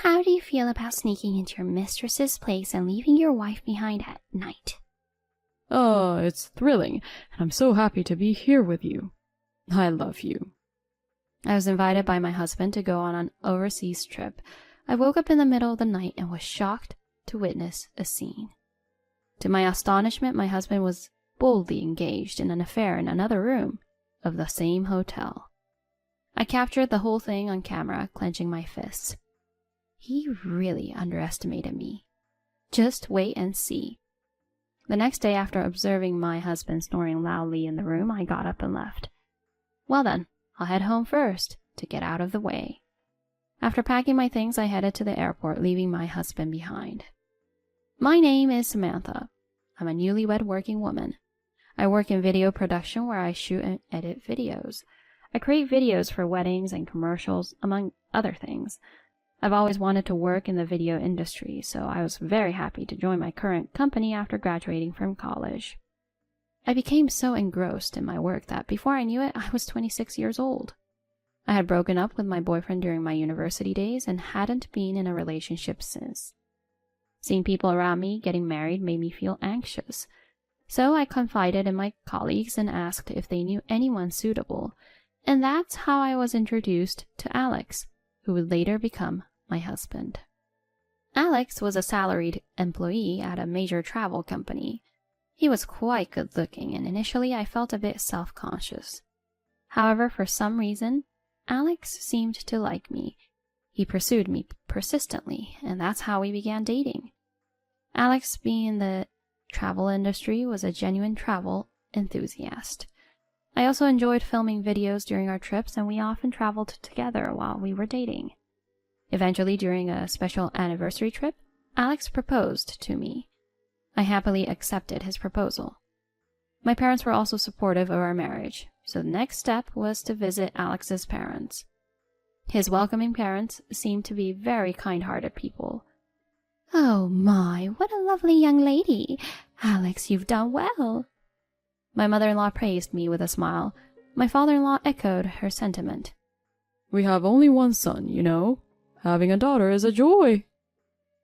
How do you feel about sneaking into your mistress's place and leaving your wife behind at night? It's thrilling, and I'm so happy to be here with you. I love you. I was invited by my husband to go on an overseas trip. I woke up in the middle of the night and was shocked to witness a scene. To my astonishment, my husband was boldly engaged in an affair in another room of the same hotel. I captured the whole thing on camera, clenching my fists. He really underestimated me. Just wait and see. The next day, after observing my husband snoring loudly in the room, I got up and left. Well then, I'll head home first to get out of the way. After packing my things, I headed to the airport, leaving my husband behind. My name is Samantha. I'm a newlywed working woman. I work in video production where I shoot and edit videos. I create videos for weddings and commercials, among other things. I've always wanted to work in the video industry, so I was very happy to join my current company after graduating from college. I became so engrossed in my work that before I knew it, I was 26 years old. I had broken up with my boyfriend during my university days and hadn't been in a relationship since. Seeing people around me getting married made me feel anxious, so I confided in my colleagues and asked if they knew anyone suitable, and that's how I was introduced to Alex, who would later become my husband. Alex was a salaried employee at a major travel company. He was quite good-looking, and initially I felt a bit self-conscious. However, for some reason, Alex seemed to like me. He pursued me persistently, and that's how we began dating. Alex, being in the travel industry, was a genuine travel enthusiast. I also enjoyed filming videos during our trips, and we often traveled together while we were dating. Eventually, during a special anniversary trip, Alex proposed to me. I happily accepted his proposal. My parents were also supportive of our marriage, so the next step was to visit Alex's parents. His welcoming parents seemed to be very kind-hearted people. "Oh my, what a lovely young lady! Alex, you've done well." My mother-in-law praised me with a smile. My father-in-law echoed her sentiment. "We have only one son, you know. Having a daughter is a joy."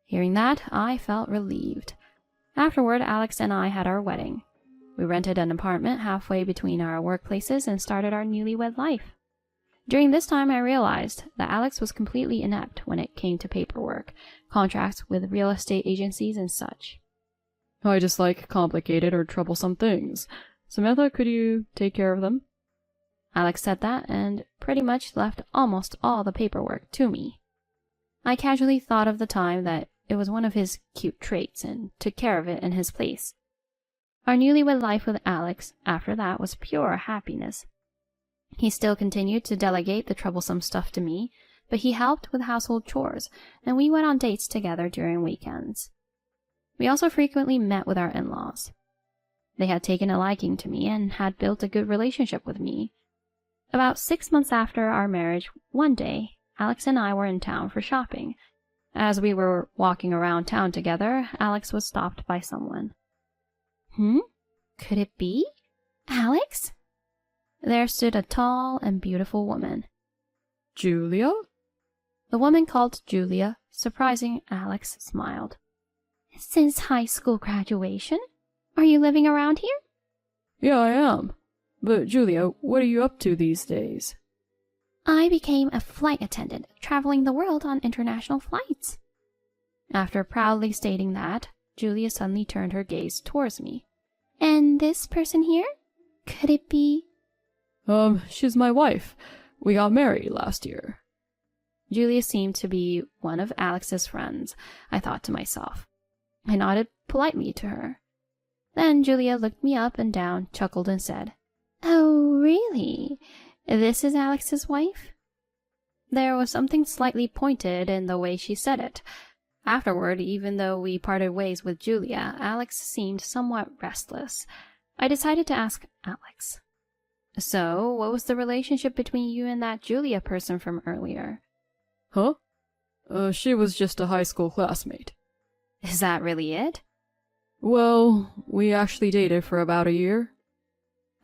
Hearing that, I felt relieved. Afterward, Alex and I had our wedding. We rented an apartment halfway between our workplaces and started our newlywed life. During this time, I realized that Alex was completely inept when it came to paperwork, contracts with real estate agencies, and such. "I dislike complicated or troublesome things. Samantha, could you take care of them?" Alex said that and pretty much left almost all the paperwork to me. I casually thought of the time that it was one of his cute traits and took care of it in his place. Our newlywed life with Alex after that was pure happiness. He still continued to delegate the troublesome stuff to me, but he helped with household chores, and we went on dates together during weekends. We also frequently met with our in-laws. They had taken a liking to me and had built a good relationship with me. About 6 months after our marriage, one day, Alex and I were in town for shopping. As we were walking around town together, Alex was stopped by someone. Could it be Alex? There stood a tall and beautiful woman. "Julia?" The woman called Julia. Surprising, Alex smiled. "Since high school graduation? Are you living around here?" "Yeah, I am. But Julia, what are you up to these days?" "I became a flight attendant, traveling the world on international flights." After proudly stating that, Julia suddenly turned her gaze towards me. "And this person here? Could it be—" She's my wife. We got married last year." Julia seemed to be one of Alex's friends, I thought to myself. I nodded politely to her. Then Julia looked me up and down, chuckled, and said, "Oh, really? This is Alex's wife?" There was something slightly pointed in the way she said it. Afterward, even though we parted ways with Julia, Alex seemed somewhat restless. I decided to ask Alex, "So, what was the relationship between you and that Julia person from earlier?" "Huh? She was just a high school classmate." "Is that really it?" "Well, we actually dated for about a year."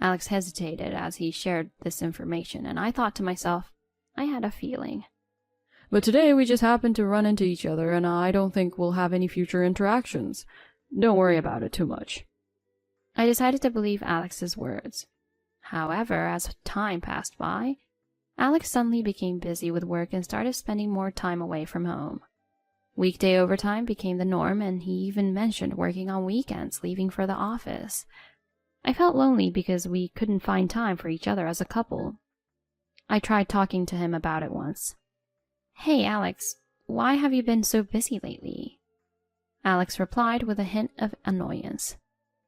Alex hesitated as he shared this information, and I thought to myself, I had a feeling. But today we just happened to run into each other, and I don't think we'll have any future interactions. Don't worry about it too much. I decided to believe Alex's words. However, as time passed by, Alex suddenly became busy with work and started spending more time away from home. Weekday overtime became the norm, and he even mentioned working on weekends, leaving for the office. I felt lonely because we couldn't find time for each other as a couple. I tried talking to him about it once. "Hey, Alex, why have you been so busy lately?" Alex replied with a hint of annoyance.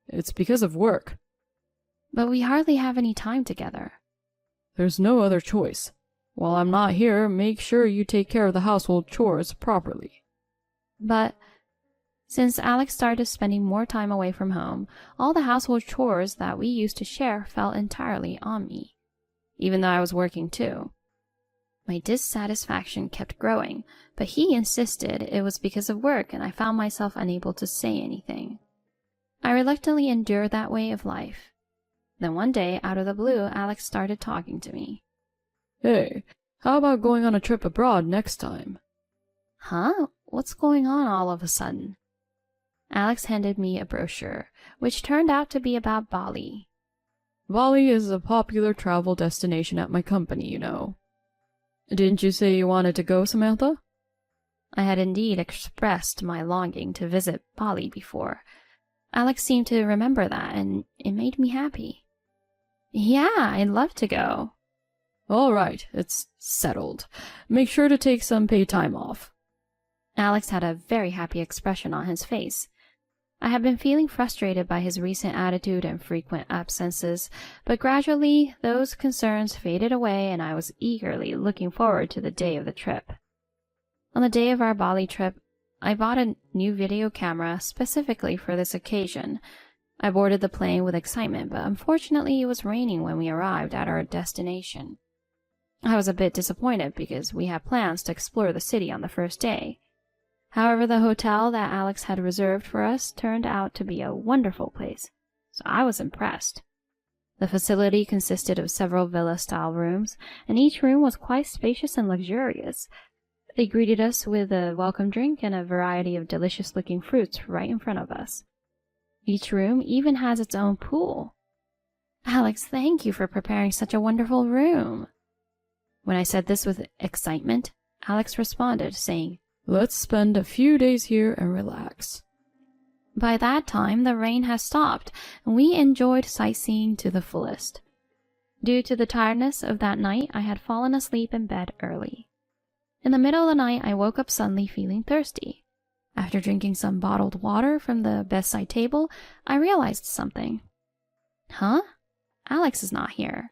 It's because of work. "But we hardly have any time together." There's no other choice. While I'm not here, make sure you take care of the household chores properly. But since Alex started spending more time away from home, all the household chores that we used to share fell entirely on me, even though I was working too. My dissatisfaction kept growing, but he insisted it was because of work, and I found myself unable to say anything. I reluctantly endured that way of life. Then one day, out of the blue, Alex started talking to me. Hey, how about going on a trip abroad next time? Huh? What's going on all of a sudden? Alex handed me a brochure, which turned out to be about Bali. Bali is a popular travel destination at my company, you know. Didn't you say you wanted to go, Samantha? I had indeed expressed my longing to visit Bali before. Alex seemed to remember that, and it made me happy. Yeah, I'd love to go. All right, it's settled. Make sure to take some paid time off. Alex had a very happy expression on his face. I had been feeling frustrated by his recent attitude and frequent absences, but gradually those concerns faded away, and I was eagerly looking forward to the day of the trip. On the day of our Bali trip, I bought a new video camera specifically for this occasion. I boarded the plane with excitement, but unfortunately it was raining when we arrived at our destination. I was a bit disappointed because we had plans to explore the city on the first day. However, the hotel that Alex had reserved for us turned out to be a wonderful place, so I was impressed. The facility consisted of several villa-style rooms, and each room was quite spacious and luxurious. They greeted us with a welcome drink and a variety of delicious-looking fruits right in front of us. Each room even has its own pool. Alex, thank you for preparing such a wonderful room. When I said this with excitement, Alex responded, saying, Let's spend a few days here and relax. By that time, the rain had stopped, and we enjoyed sightseeing to the fullest. Due to the tiredness of that night, I had fallen asleep in bed early. In the middle of the night, I woke up suddenly feeling thirsty. After drinking some bottled water from the bedside table, I realized something. Huh? Alex is not here.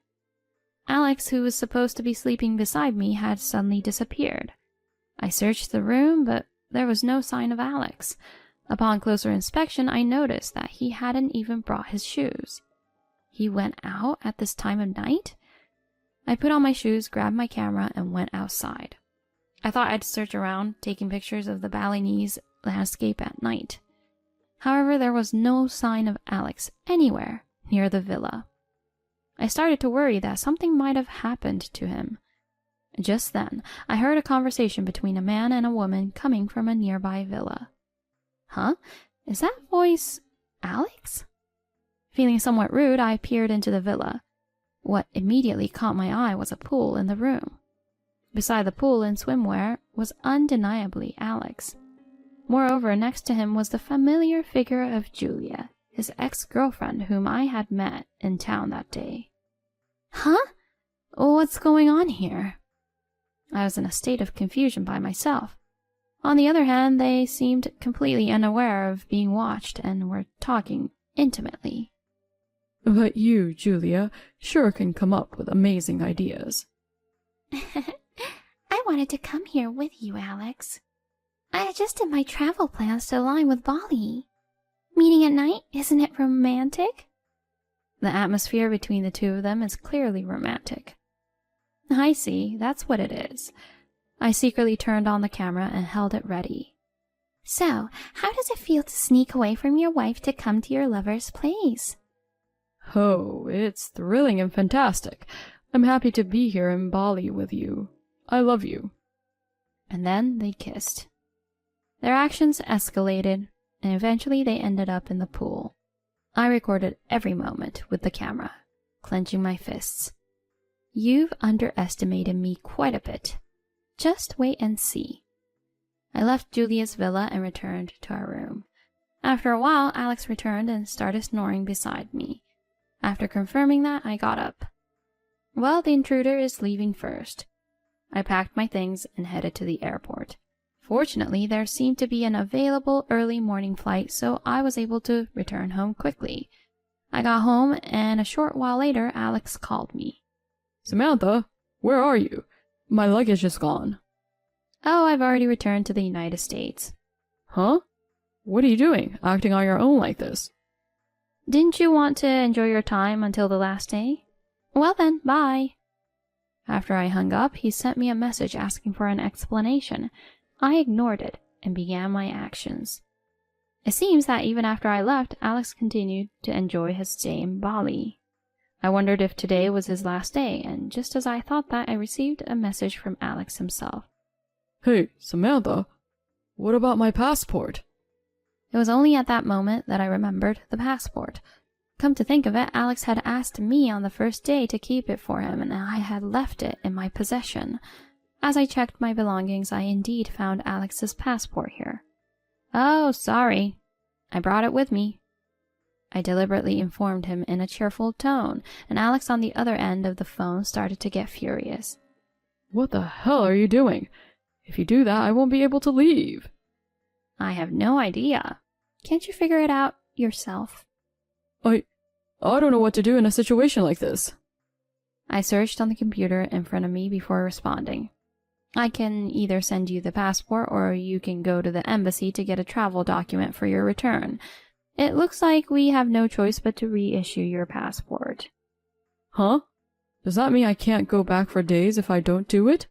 Alex, who was supposed to be sleeping beside me, had suddenly disappeared. I searched the room, but there was no sign of Alex. Upon closer inspection, I noticed that he hadn't even brought his shoes. He went out at this time of night? I put on my shoes, grabbed my camera, and went outside. I thought I'd search around, taking pictures of the Balinese landscape at night. However, there was no sign of Alex anywhere near the villa. I started to worry that something might have happened to him. Just then, I heard a conversation between a man and a woman coming from a nearby villa. Huh? Is that voice Alex? Feeling somewhat rude, I peered into the villa. What immediately caught my eye was a pool in the room. Beside the pool in swimwear was undeniably Alex. Moreover, next to him was the familiar figure of Julia, his ex-girlfriend whom I had met in town that day. Huh? What's going on here? I was in a state of confusion by myself. On the other hand, they seemed completely unaware of being watched and were talking intimately. But you, Julia, sure can come up with amazing ideas. I wanted to come here with you, Alex. I adjusted my travel plans to align with Bali. Meeting at night, isn't it romantic? The atmosphere between the two of them is clearly romantic. I see, that's what it is. I secretly turned on the camera and held it ready. So, how does it feel to sneak away from your wife to come to your lover's place? Oh, it's thrilling and fantastic. I'm happy to be here in Bali with you. I love you. and then they kissed. Their actions escalated, and eventually they ended up in the pool. I recorded every moment with the camera, clenching my fists. You've underestimated me quite a bit. Just wait and see. I left Julia's villa and returned to our room. After a while, Alex returned and started snoring beside me. After confirming that, I got up. Well, the intruder is leaving first. I packed my things and headed to the airport. Fortunately, there seemed to be an available early morning flight, so I was able to return home quickly. I got home, and a short while later, Alex called me. Samantha, where are you? My luggage is gone. Oh, I've already returned to the United States. Huh? What are you doing, acting on your own like this? Didn't you want to enjoy your time until the last day? Well then, bye. After I hung up, he sent me a message asking for an explanation. I ignored it and began my actions. It seems that even after I left, Alex continued to enjoy his stay in Bali. I wondered if today was his last day, and just as I thought that, I received a message from Alex himself. Hey, Samantha, what about my passport? It was only at that moment that I remembered the passport. Come to think of it, Alex had asked me on the first day to keep it for him, and I had left it in my possession. As I checked my belongings, I indeed found Alex's passport here. Oh, sorry. I brought it with me. I deliberately informed him in a cheerful tone, and Alex on the other end of the phone started to get furious. What the hell are you doing? If you do that, I won't be able to leave. I have no idea. Can't you figure it out yourself? I don't know what to do in a situation like this. I searched on the computer in front of me before responding. I can either send you the passport or you can go to the embassy to get a travel document for your return. It looks like we have no choice but to reissue your passport. Huh? Does that mean I can't go back for days if I don't do it?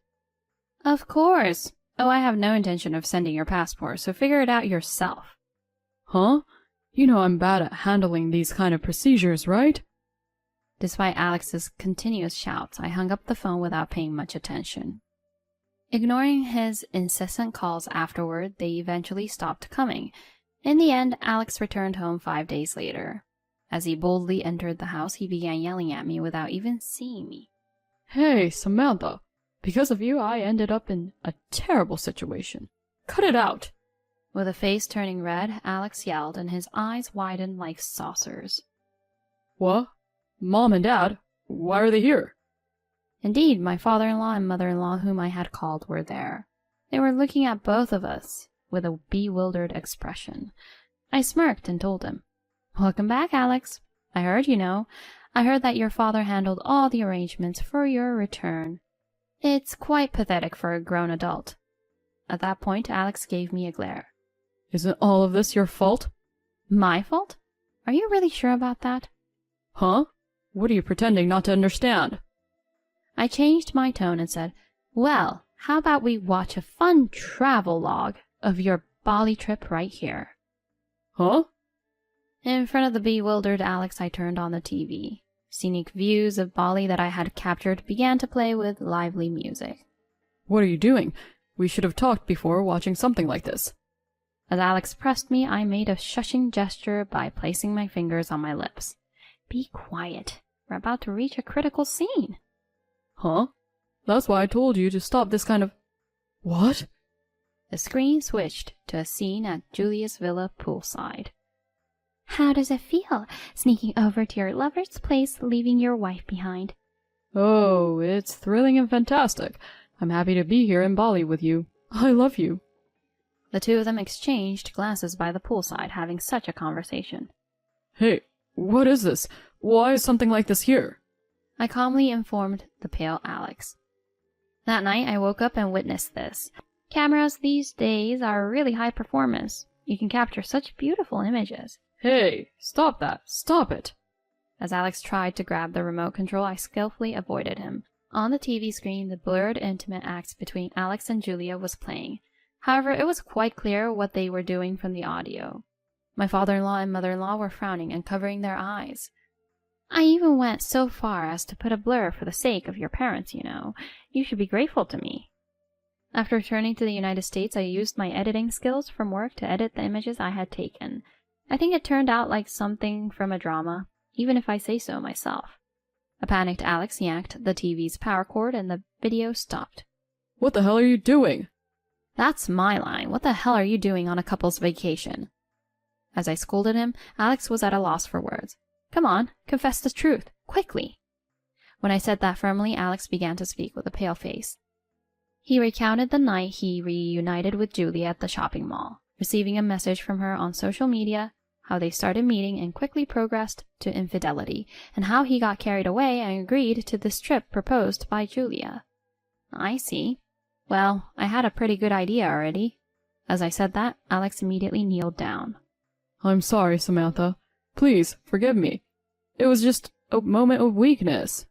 Of course. Oh, I have no intention of sending your passport, so figure it out yourself. Huh? You know I'm bad at handling these kind of procedures, right? Despite Alex's continuous shouts, I hung up the phone without paying much attention. Ignoring his incessant calls afterward, they eventually stopped coming. In the end, Alex returned home 5 days later. As he boldly entered the house, he began yelling at me without even seeing me. Hey, Samantha, because of you, I ended up in a terrible situation. Cut it out! With a face turning red, Alex yelled, and his eyes widened like saucers. What? Mom and Dad? Why are they here? Indeed, my father-in-law and mother-in-law whom I had called were there. They were looking at both of us with a bewildered expression. I smirked and told him, "Welcome back, Alex. I heard I heard that your father handled all the arrangements for your return. It's quite pathetic for a grown adult." At that point, Alex gave me a glare. Isn't all of this your fault? My fault? Are you really sure about that? Huh? What are you pretending not to understand? I changed my tone and said, "Well, how about we watch a fun travel log of your Bali trip right here?" Huh? In front of the bewildered Alex, I turned on the TV. Scenic views of Bali that I had captured began to play with lively music. What are you doing? We should have talked before watching something like this. As Alex pressed me, I made a shushing gesture by placing my fingers on my lips. Be quiet. We're about to reach a critical scene. Huh? That's why I told you to stop this kind of... What? The screen switched to a scene at Julia's villa poolside. How does it feel, sneaking over to your lover's place, leaving your wife behind? Oh, it's thrilling and fantastic. I'm happy to be here in Bali with you. I love you. The two of them exchanged glances by the poolside, having such a conversation. Hey, what is this? Why is something like this here? I calmly informed the pale Alex. That night, I woke up and witnessed this. Cameras these days are really high performance. You can capture such beautiful images. Hey, stop that. Stop it. As Alex tried to grab the remote control, I skillfully avoided him. On the TV screen, the blurred intimate act between Alex and Julia was playing. However, it was quite clear what they were doing from the audio. My father-in-law and mother-in-law were frowning and covering their eyes. I even went so far as to put a blur for the sake of your parents, You should be grateful to me. After returning to the United States, I used my editing skills from work to edit the images I had taken. I think it turned out like something from a drama, even if I say so myself. A panicked Alex yanked the TV's power cord and the video stopped. What the hell are you doing? That's my line. What the hell are you doing on a couple's vacation? As I scolded him, Alex was at a loss for words. Come on, confess the truth, quickly. When I said that firmly, Alex began to speak with a pale face. He recounted the night he reunited with Julia at the shopping mall, receiving a message from her on social media, how they started meeting and quickly progressed to infidelity, and how he got carried away and agreed to this trip proposed by Julia. I see. Well, I had a pretty good idea already. As I said that, Alex immediately kneeled down. I'm sorry, Samantha. Please, forgive me. It was just a moment of weakness.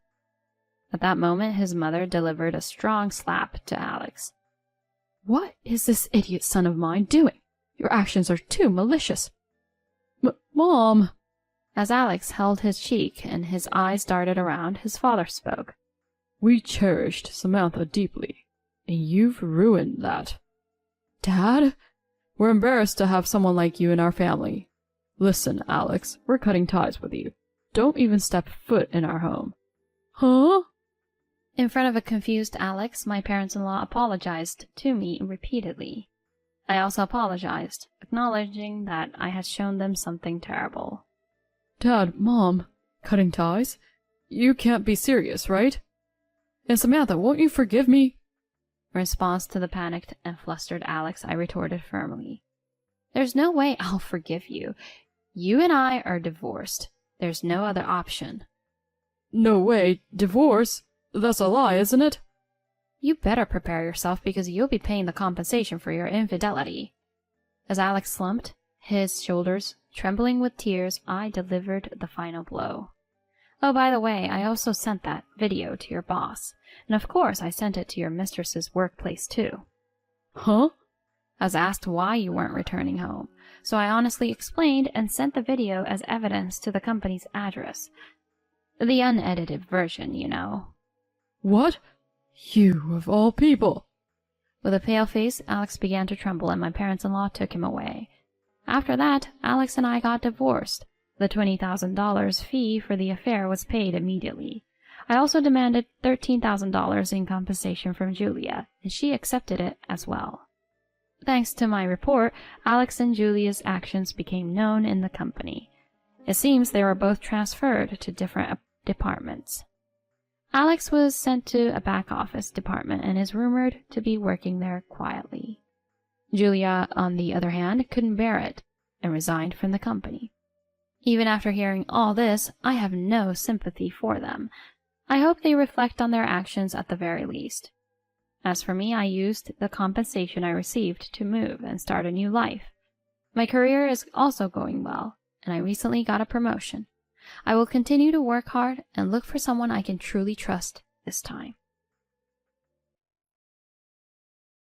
At that moment, his mother delivered a strong slap to Alex. What is this idiot son of mine doing? Your actions are too malicious. Mom! As Alex held his cheek and his eyes darted around, his father spoke. We cherished Samantha deeply, and you've ruined that. Dad? We're embarrassed to have someone like you in our family. Listen, Alex, we're cutting ties with you. Don't even step foot in our home. Huh? In front of a confused Alex, my parents-in-law apologized to me repeatedly. I also apologized, acknowledging that I had shown them something terrible. Dad, Mom, cutting ties? You can't be serious, right? And Samantha, won't you forgive me? In response to the panicked and flustered Alex, I retorted firmly. There's no way I'll forgive you. You and I are divorced. There's no other option. No way. Divorce? That's a lie, isn't it? You better prepare yourself because you'll be paying the compensation for your infidelity. As Alex slumped, his shoulders trembling with tears, I delivered the final blow. Oh, by the way, I also sent that video to your boss. And of course, I sent it to your mistress's workplace too. Huh? I was asked why you weren't returning home, so I honestly explained and sent the video as evidence to the company's address. The unedited version, you know. What? You, of all people. With a pale face, Alex began to tremble and my parents-in-law took him away. After that, Alex and I got divorced. The $20,000 fee for the affair was paid immediately. I also demanded $13,000 in compensation from Julia, and she accepted it as well. Thanks to my report, Alex and Julia's actions became known in the company. It seems they were both transferred to different departments. Alex was sent to a back office department and is rumored to be working there quietly. Julia, on the other hand, couldn't bear it and resigned from the company. Even after hearing all this, I have no sympathy for them. I hope they reflect on their actions at the very least. As for me, I used the compensation I received to move and start a new life. My career is also going well, and I recently got a promotion. I will continue to work hard and look for someone I can truly trust this time.